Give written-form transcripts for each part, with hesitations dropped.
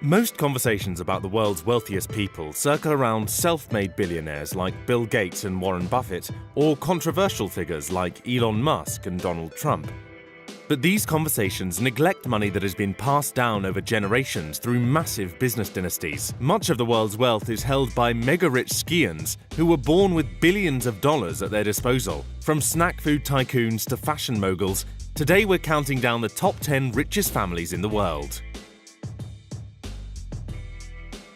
Most conversations about the world's wealthiest people circle around self-made billionaires like Bill Gates and Warren Buffett, or controversial figures like Elon Musk and Donald Trump. But these conversations neglect money that has been passed down over generations through massive business dynasties. Much of the world's wealth is held by mega-rich scions who were born with billions of dollars at their disposal. From snack food tycoons to fashion moguls, today we're counting down the top 10 richest families in the world.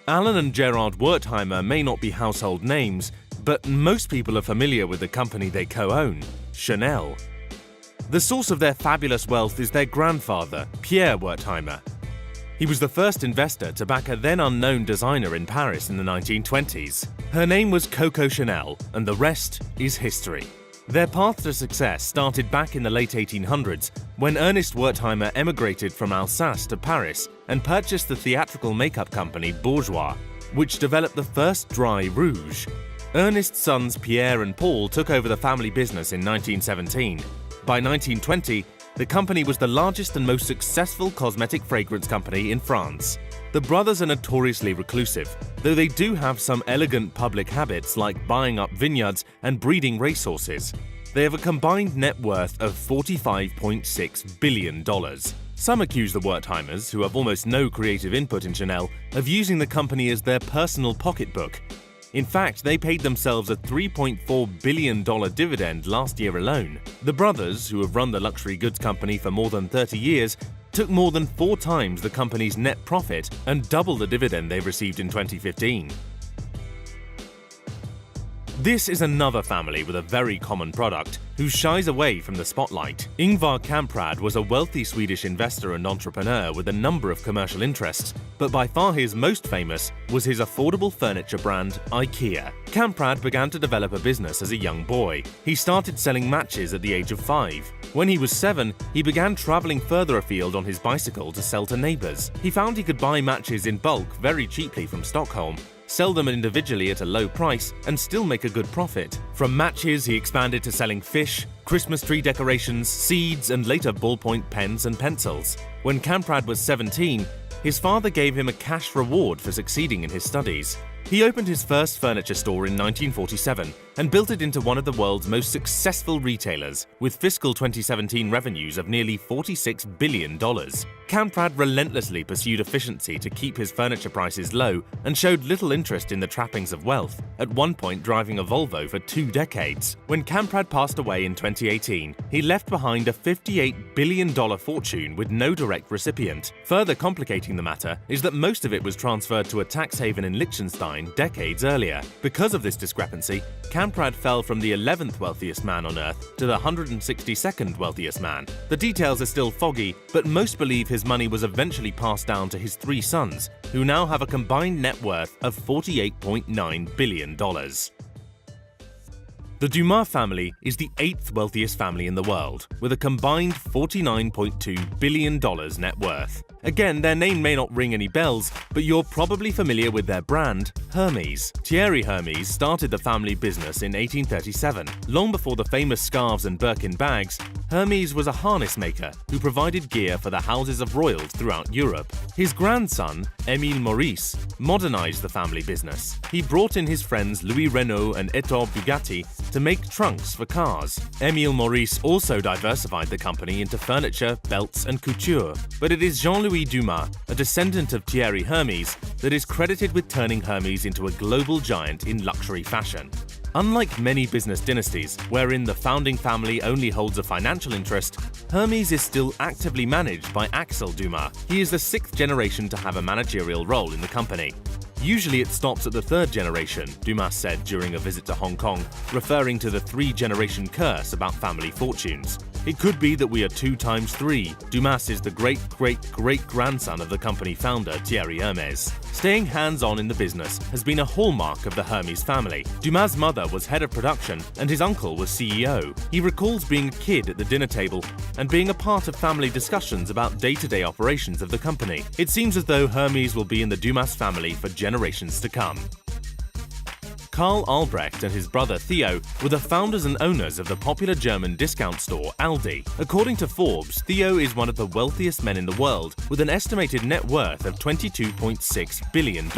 Alan and Gerard Wertheimer may not be household names, but most people are familiar with the company they co-own, Chanel. The source of their fabulous wealth is their grandfather, Pierre Wertheimer. He was the first investor to back a then-unknown designer in Paris in the 1920s. Her name was Coco Chanel, and the rest is history. Their path to success started back in the late 1800s, when Ernest Wertheimer emigrated from Alsace to Paris and purchased the theatrical makeup company Bourjois, which developed the first dry rouge. Ernest's sons Pierre and Paul took over the family business in 1917. By 1920, the company was the largest and most successful cosmetic fragrance company in France. The brothers are notoriously reclusive, though they do have some elegant public habits like buying up vineyards and breeding racehorses. They have a combined net worth of $45.6 billion. Some accuse the Wertheimers, who have almost no creative input in Chanel, of using the company as their personal pocketbook. In fact, they paid themselves a $3.4 billion dividend last year alone. The brothers, who have run the luxury goods company for more than 30 years, took more than 4 times the company's net profit and double the dividend they received in 2015. This is another family with a very common product, who shies away from the spotlight. Ingvar Kamprad was a wealthy Swedish investor and entrepreneur with a number of commercial interests, but by far his most famous was his affordable furniture brand, IKEA. Kamprad began to develop a business as a young boy. He started selling matches at the age of 5. When he was 7, he began traveling further afield on his bicycle to sell to neighbors. He found he could buy matches in bulk very cheaply from Stockholm, sell them individually at a low price, and still make a good profit. From matches, he expanded to selling fish, Christmas tree decorations, seeds, and later ballpoint pens and pencils. When Kamprad was 17, his father gave him a cash reward for succeeding in his studies. He opened his first furniture store in 1947 and built it into one of the world's most successful retailers, with fiscal 2017 revenues of nearly $46 billion. Kamprad relentlessly pursued efficiency to keep his furniture prices low and showed little interest in the trappings of wealth, at one point driving a Volvo for 2 decades. When Kamprad passed away in 2018, he left behind a $58 billion fortune with no direct recipient. Further complicating the matter is that most of it was transferred to a tax haven in Liechtenstein decades earlier. Because of this discrepancy, Kamprad fell from the 11th wealthiest man on Earth to the 162nd wealthiest man. The details are still foggy, but most believe his money was eventually passed down to his 3 sons, who now have a combined net worth of $48.9 billion. The Dumas family is the 8th wealthiest family in the world, with a combined $49.2 billion net worth. Again, their name may not ring any bells, but you're probably familiar with their brand, Hermes. Thierry Hermes started the family business in 1837. Long before the famous scarves and Birkin bags, Hermes was a harness maker who provided gear for the houses of royals throughout Europe. His grandson, Émile Maurice, modernized the family business. He brought in his friends Louis Renault and Ettore Bugatti to make trunks for cars. Émile Maurice also diversified the company into furniture, belts, and couture. But it is Jean-Louis Dumas, a descendant of Thierry Hermes, that is credited with turning Hermes into a global giant in luxury fashion. Unlike many business dynasties, wherein the founding family only holds a financial interest, Hermes is still actively managed by Axel Dumas. He is the 6th generation to have a managerial role in the company. Usually it stops at the 3rd generation, Dumas said during a visit to Hong Kong, referring to the 3-generation curse about family fortunes. It could be that we are 2 times 3. Dumas is the great-great-great-grandson of the company founder Thierry Hermes. Staying hands-on in the business has been a hallmark of the Hermes family. Dumas' mother was head of production and his uncle was CEO. He recalls being a kid at the dinner table and being a part of family discussions about day-to-day operations of the company. It seems as though Hermes will be in the Dumas family for generations to come. Karl Albrecht and his brother Theo were the founders and owners of the popular German discount store Aldi. According to Forbes, Theo is one of the wealthiest men in the world, with an estimated net worth of $22.6 billion.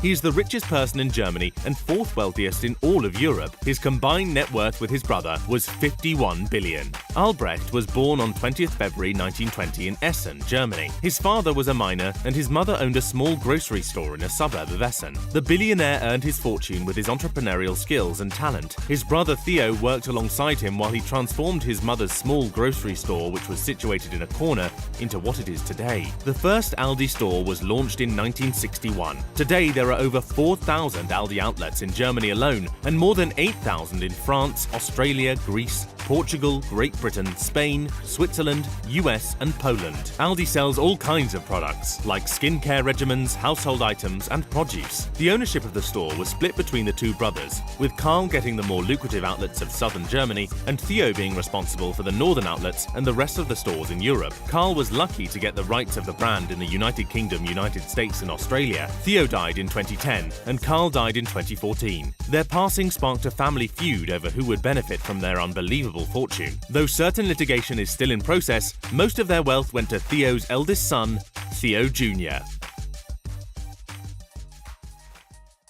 He is the richest person in Germany and fourth wealthiest in all of Europe. His combined net worth with his brother was 51 billion. Albrecht was born on 20th February 1920 in Essen, Germany. His father was a miner and his mother owned a small grocery store in a suburb of Essen. The billionaire earned his fortune with his entrepreneurial skills and talent. His brother Theo worked alongside him while he transformed his mother's small grocery store, which was situated in a corner, into what it is today. The first Aldi store was launched in 1961. Today there are over 4,000 Aldi outlets in Germany alone and more than 8,000 in France, Australia, Greece, Portugal, Great Britain, Spain, Switzerland, US and Poland. Aldi sells all kinds of products, like skincare regimens, household items and produce. The ownership of the store was split between the two brothers, with Karl getting the more lucrative outlets of southern Germany and Theo being responsible for the northern outlets and the rest of the stores in Europe. Karl was lucky to get the rights of the brand in the United Kingdom, United States and Australia. Theo died in 2010 and Karl died in 2014. Their passing sparked a family feud over who would benefit from their unbelievable fortune. Though certain litigation is still in process, most of their wealth went to Theo's eldest son, Theo Jr.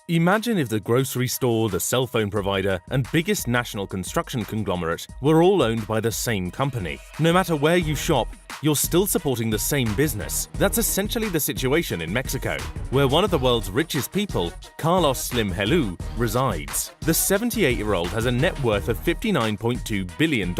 Imagine if the grocery store, the cell phone provider, and biggest national construction conglomerate were all owned by the same company. No matter where you shop, you're still supporting the same business. That's essentially the situation in Mexico, where one of the world's richest people, Carlos Slim Helú, resides. The 78-year-old has a net worth of $59.2 billion,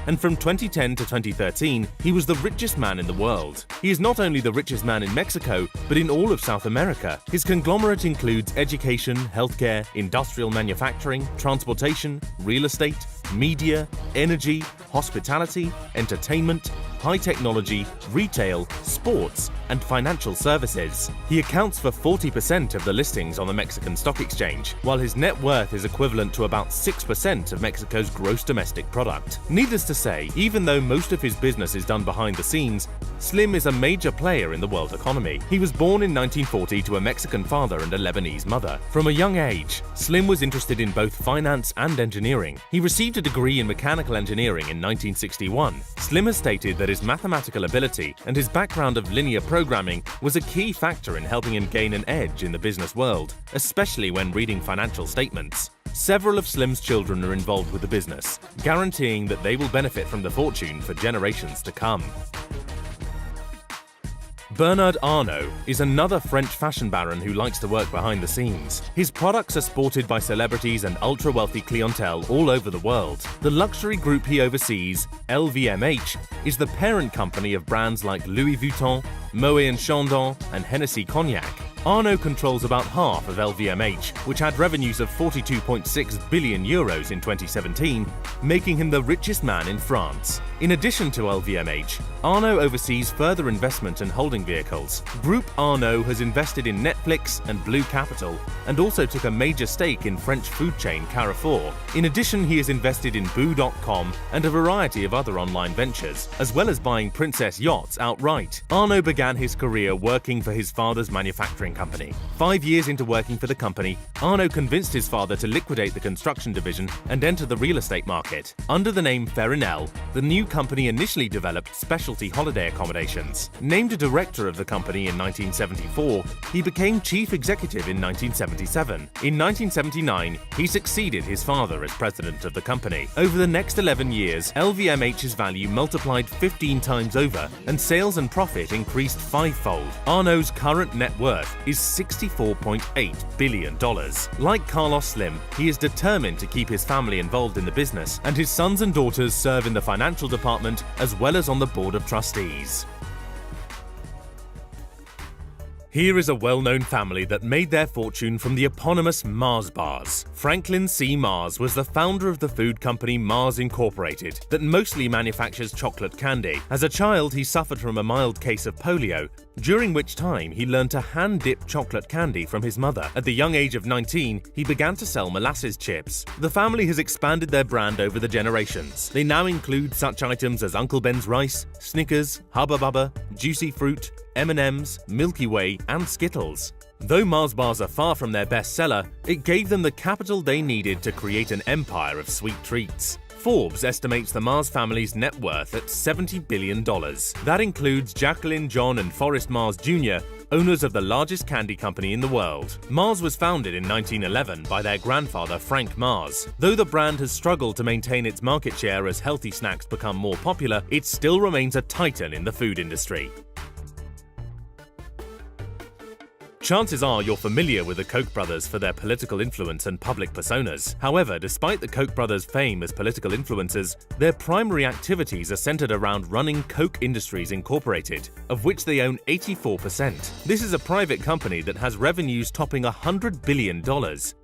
and from 2010 to 2013, he was the richest man in the world. He is not only the richest man in Mexico, but in all of South America. His conglomerate includes education, healthcare, industrial manufacturing, transportation, real estate, media, energy, hospitality, entertainment, high technology, retail, sports, and financial services. He accounts for 40% of the listings on the Mexican Stock Exchange, while his net worth is equivalent to about 6% of Mexico's gross domestic product. Needless to say, even though most of his business is done behind the scenes, Slim is a major player in the world economy. He was born in 1940 to a Mexican father and a Lebanese mother. From a young age, Slim was interested in both finance and engineering. He received a degree in mechanical engineering in 1961. Slim has stated that his mathematical ability and his background of linear programming was a key factor in helping him gain an edge in the business world, especially when reading financial statements. Several of Slim's children are involved with the business, guaranteeing that they will benefit from the fortune for generations to come. Bernard Arnault is another French fashion baron who likes to work behind the scenes. His products are sported by celebrities and ultra-wealthy clientele all over the world. The luxury group he oversees, LVMH, is the parent company of brands like Louis Vuitton, Moet & Chandon, and Hennessy Cognac. Arnault controls about half of LVMH, which had revenues of 42.6 billion euros in 2017, making him the richest man in France. In addition to LVMH, Arnault oversees further investment and holding vehicles. Group Arnault has invested in Netflix and Blue Capital, and also took a major stake in French food chain Carrefour. In addition, he has invested in Boo.com and a variety of other online ventures, as well as buying Princess yachts outright. Arnault began his career working for his father's manufacturing company. 5 years into working for the company, Arnault convinced his father to liquidate the construction division and enter the real estate market. Under the name Ferinel, the new company initially developed specialty holiday accommodations. Named a director of the company in 1974, he became chief executive in 1977. In 1979, he succeeded his father as president of the company. Over the next 11 years, LVMH's value multiplied 15 times over, and sales and profit increased fivefold. Arnault's current net worth is $64.8 billion. Like Carlos Slim, he is determined to keep his family involved in the business, and his sons and daughters serve in the financial department as well as on the board of trustees. Here is a well-known family that made their fortune from the eponymous Mars bars. Franklin C. Mars was the founder of the food company Mars Incorporated that mostly manufactures chocolate candy. As a child, he suffered from a mild case of polio, during which time he learned to hand-dip chocolate candy from his mother. At the young age of 19, he began to sell molasses chips. The family has expanded their brand over the generations. They now include such items as Uncle Ben's Rice, Snickers, Hubba Bubba, Juicy Fruit, M&M's, Milky Way, and Skittles. Though Mars bars are far from their bestseller, it gave them the capital they needed to create an empire of sweet treats. Forbes estimates the Mars family's net worth at $70 billion. That includes Jacqueline, John, and Forrest Mars Jr., owners of the largest candy company in the world. Mars was founded in 1911 by their grandfather Frank Mars. Though the brand has struggled to maintain its market share as healthy snacks become more popular, it still remains a titan in the food industry. Chances are you're familiar with the Koch brothers for their political influence and public personas. However, despite the Koch brothers' fame as political influencers, their primary activities are centered around running Koch Industries Incorporated, of which they own 84%. This is a private company that has revenues topping $100 billion.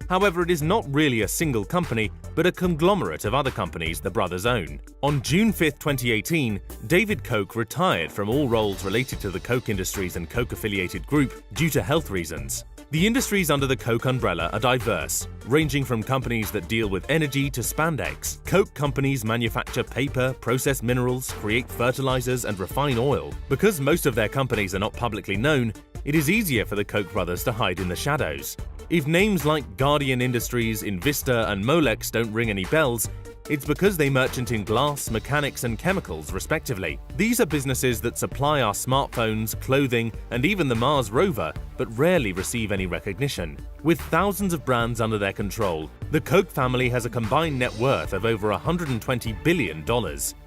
However, it is not really a single company, but a conglomerate of other companies the brothers own. On June 5, 2018, David Koch retired from all roles related to the Koch Industries and Koch-affiliated group due to health reasons. The industries under the Koch umbrella are diverse, ranging from companies that deal with energy to spandex. Koch companies manufacture paper, process minerals, create fertilizers, and refine oil. Because most of their companies are not publicly known, it is easier for the Koch brothers to hide in the shadows. If names like Guardian Industries, Invista, and Molex don't ring any bells, it's because they merchant in glass, mechanics, and chemicals, respectively. These are businesses that supply our smartphones, clothing, and even the Mars rover, but rarely receive any recognition. With thousands of brands under their control, the Koch family has a combined net worth of over $120 billion.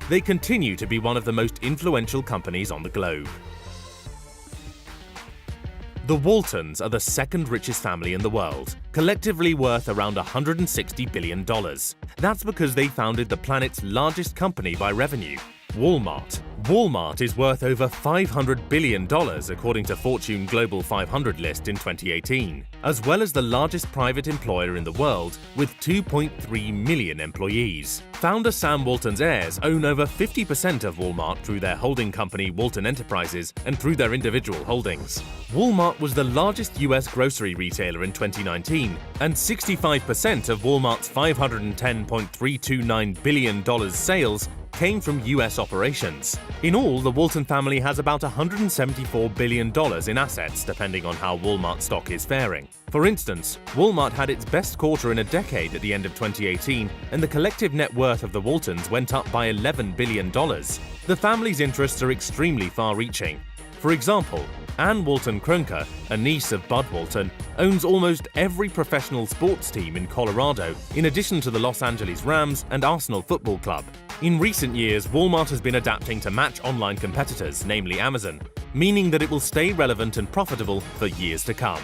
They continue to be one of the most influential companies on the globe. The Waltons are the second richest family in the world, collectively worth around $160 billion. That's because they founded the planet's largest company by revenue, Walmart. Walmart is worth over $500 billion according to Fortune Global 500 list in 2018, as well as the largest private employer in the world with 2.3 million employees. Founder Sam Walton's heirs own over 50% of Walmart through their holding company Walton Enterprises and through their individual holdings. Walmart was the largest US grocery retailer in 2019, and 65% of Walmart's $510.329 billion sales came from US operations. In all, the Walton family has about $174 billion in assets, depending on how Walmart stock is faring. For instance, Walmart had its best quarter in a decade at the end of 2018, and the collective net worth of the Waltons went up by $11 billion. The family's interests are extremely far-reaching. For example, Ann Walton Kroenke, a niece of Bud Walton, owns almost every professional sports team in Colorado, in addition to the Los Angeles Rams and Arsenal Football Club. In recent years, Walmart has been adapting to match online competitors, namely Amazon, meaning that it will stay relevant and profitable for years to come.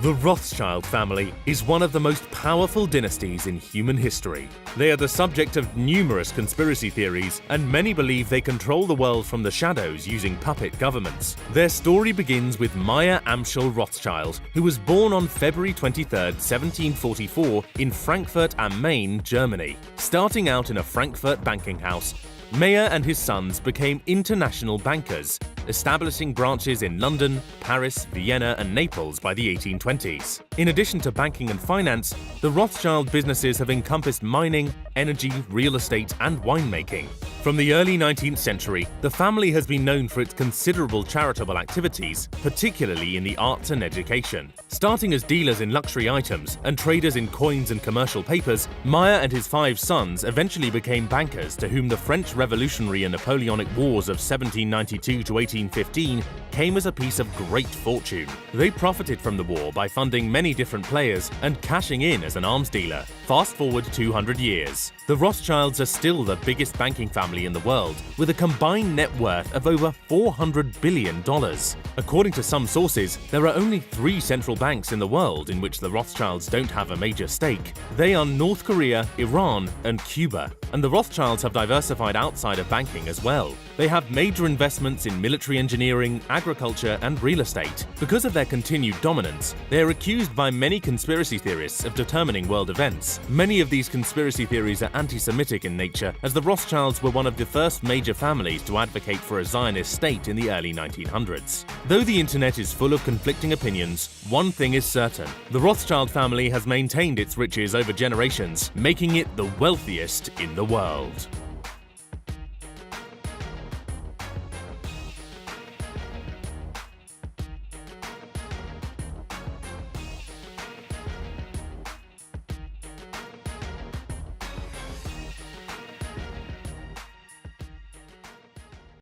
The Rothschild family is one of the most powerful dynasties in human history. They are the subject of numerous conspiracy theories, and many believe they control the world from the shadows using puppet governments. Their story begins with Meyer Amschel Rothschild, who was born on February 23, 1744 in Frankfurt am Main, Germany. Starting out in a Frankfurt banking house, Meyer and his sons became international bankers, establishing branches in London, Paris, Vienna, and Naples by the 1820s. In addition to banking and finance, the Rothschild businesses have encompassed mining, energy, real estate, and winemaking. From the early 19th century, the family has been known for its considerable charitable activities, particularly in the arts and education. Starting as dealers in luxury items and traders in coins and commercial papers, Meyer and his 5 sons eventually became bankers to whom the French Revolutionary and Napoleonic Wars of 1792 to 1815 came as a piece of great fortune. They profited from the war by funding many different players and cashing in as an arms dealer. Fast forward 200 years. The Rothschilds are still the biggest banking family in the world, with a combined net worth of over $400 billion. According to some sources, there are only 3 central banks in the world in which the Rothschilds don't have a major stake. They are North Korea, Iran, and Cuba. And the Rothschilds have diversified outside of banking as well. They have major investments in military engineering, agriculture, and real estate. Because of their continued dominance, they are accused by many conspiracy theorists of determining world events. Many of these conspiracy theories are anti-Semitic in nature, as the Rothschilds were one of the first major families to advocate for a Zionist state in the early 1900s. Though the internet is full of conflicting opinions, one thing is certain: the Rothschild family has maintained its riches over generations, making it the wealthiest in the world.